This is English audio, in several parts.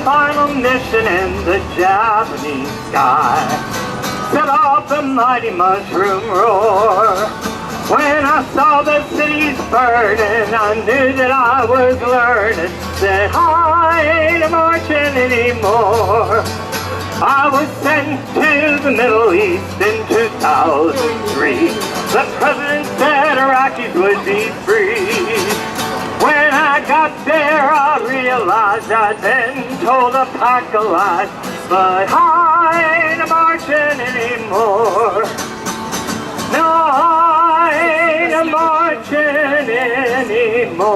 final mission in the Japanese sky set off a mighty mushroom roar. When I saw the cities burning, I knew that I was learning that I ain't marching anymore. I was sent to the Middle East in 2003. The president said Iraqis would be free. When I got there, I realized I'd been told a pack of lies, but I ain't marching anymore. No, I ain't marching anymore.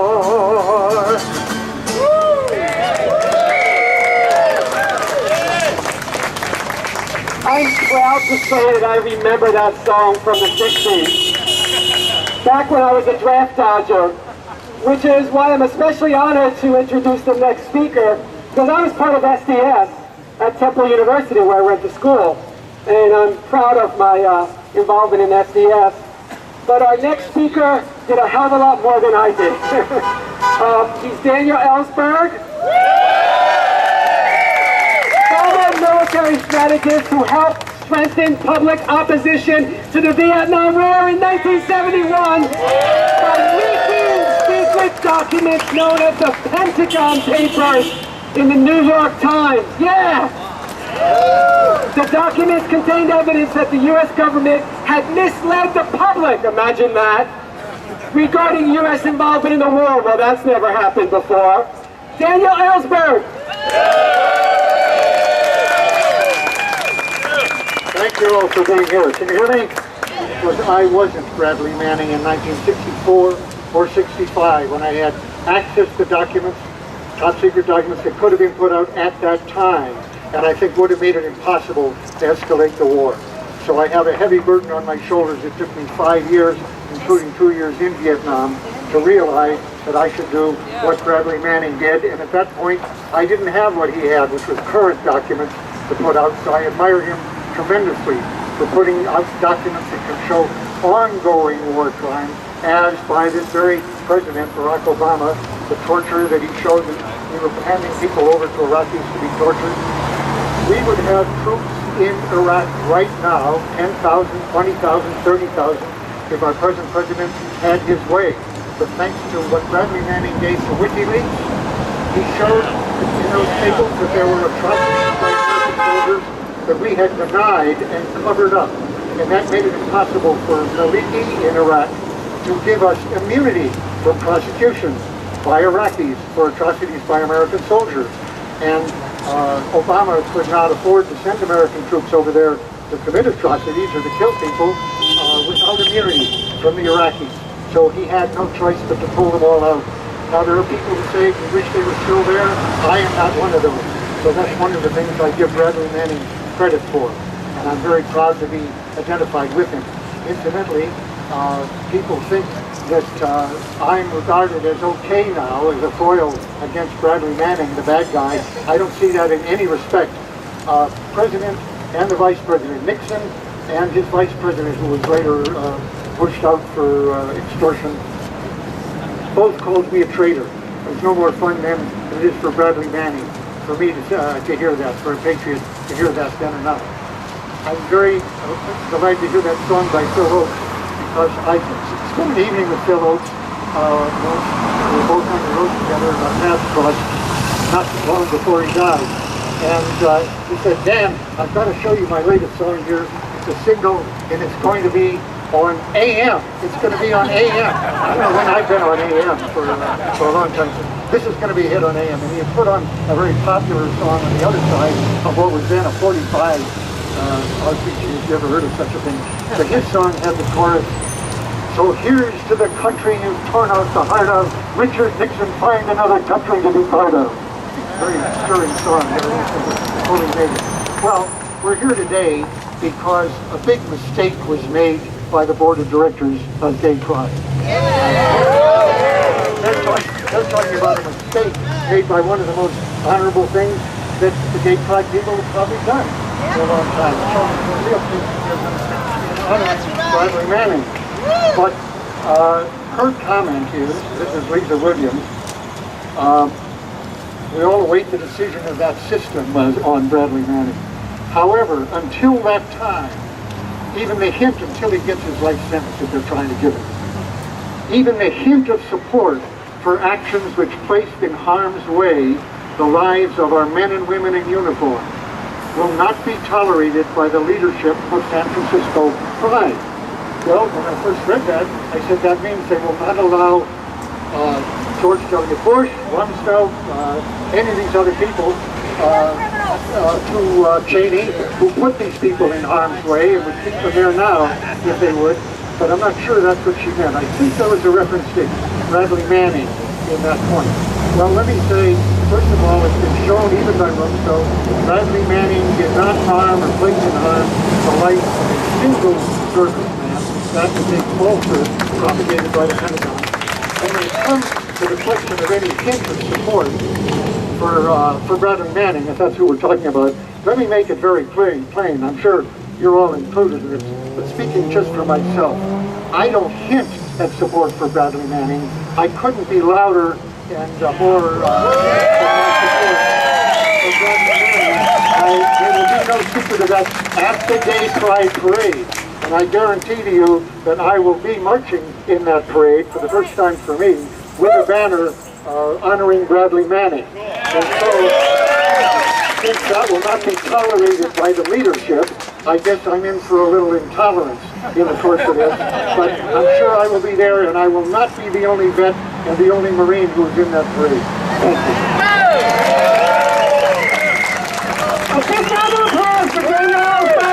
I'm proud to say that I remember that song from the 60s, back when I was a draft dodger, which is why I'm especially honored to introduce the next speaker, because I was part of SDS at Temple University where I went to school, and I'm proud of my involvement in SDS. But our next speaker did a hell of a lot more than I did. He's Daniel Ellsberg, former military strategist who helped strengthen public opposition to the Vietnam War in 1971 by leaking secret documents known as the Pentagon Papers in the New York Times. Yeah! The documents contained evidence that the U.S. government had misled the public, imagine that, regarding U.S. involvement in the war. Well, that's never happened before. Daniel Ellsberg! Thank you all for being here. Can you hear me? Because I wasn't Bradley Manning in 1964 or 65 when I had access to documents, top secret documents that could have been put out at that time, and I think would have made it impossible to escalate the war. So I have a heavy burden on my shoulders. It took me 5 years, including 2 years in Vietnam, to realize that I should do what Bradley Manning did, and at that point I didn't have what he had, which was current documents to put out, so I admire him tremendously for putting out documents that can show ongoing war crimes, as by this very President, Barack Obama, the torture that he showed that we were handing people over to Iraqis to be tortured. We would have troops in Iraq right now, 10,000, 20,000, 30,000, if our present president had his way. But thanks to what Bradley Manning gave to WikiLeaks, he showed in those tables that there were atrocities by American soldiers that we had denied and covered up. And that made it impossible for Maliki in Iraq to give us immunity from prosecution by Iraqis for atrocities by American soldiers. And Obama could not afford to send American troops over there to commit atrocities or to kill people without immunity from the Iraqis. So he had no choice but to pull them all out. Now there are people who say we wish they were still there. I am not one of those. So that's one of the things I give Bradley Manning credit for, and I'm very proud to be identified with him. Incidentally, people think that I'm regarded as okay now as a foil against Bradley Manning, the bad guy. I don't see that in any respect. President and the Vice President, Nixon and his Vice President, who was later pushed out for extortion, both called me a traitor. It's no more fun then than it is for Bradley Manning, for me to hear that, for a patriot to hear that then or not. I'm very delighted to hear that song by Phil Oakes, because I spent an evening with Phil Oakes. We were both on the road together in our paths crossed not long before he died. And he said, Dan, I've got to show you my latest song here. It's a single, and it's going to be on AM. It's going to be on AM. I don't know when I've been on AM for a long time. This is going to be a hit on AM. And he had put on a very popular song on the other side of what was then a 45 RPG, if you ever heard of such a thing. But his song had the chorus, so here's to the country you've torn out the heart of. Richard Nixon, find another country to be part of. Very stirring song. Totally made it. Well, we're here today because a big mistake was made by the board of directors of Gay Pride. They're talking about a mistake made by one of the most honorable things that the Gay Pride people have probably done for a long time. Bradley Manning. But her comment is, this is Lisa Williams, We all await the decision of that system on Bradley Manning. However, until that time, even the hint, until he gets his life sentence that they're trying to give him, even the hint of support for actions which placed in harm's way the lives of our men and women in uniform will not be tolerated by the leadership of San Francisco Pride. Well, when I first read that, I said that means they will not allow George W. Bush, Rumsfeld, any of these other people, to Cheney, who put these people in harm's way and would keep them there now if they would. But I'm not sure that's what she meant. I think there was a reference to Bradley Manning in that point. Well, let me say, first of all, it's been shown even by Rumsfeld, Bradley Manning did not harm or place in harm the life of a single serviceman. That is a falsehood propagated by the Pentagon. And when it comes to the question of any hint of support for Bradley Manning, if that's who we're talking about, let me make it very plain. I'm sure you're all included in this, but speaking just for myself, I don't hint at support for Bradley Manning. I couldn't be louder and more than my support for Bradley Manning. There will be no secret of that at the Gay Pride Parade. And I guarantee to you that I will be marching in that parade for the first time for me with a banner honoring Bradley Manning. And so, since that will not be tolerated by the leadership, I guess I'm in for a little intolerance in the course of this. But I'm sure I will be there, and I will not be the only vet and the only Marine who is in that parade. Thank you. A big round of applause for Daniel Ellsberg.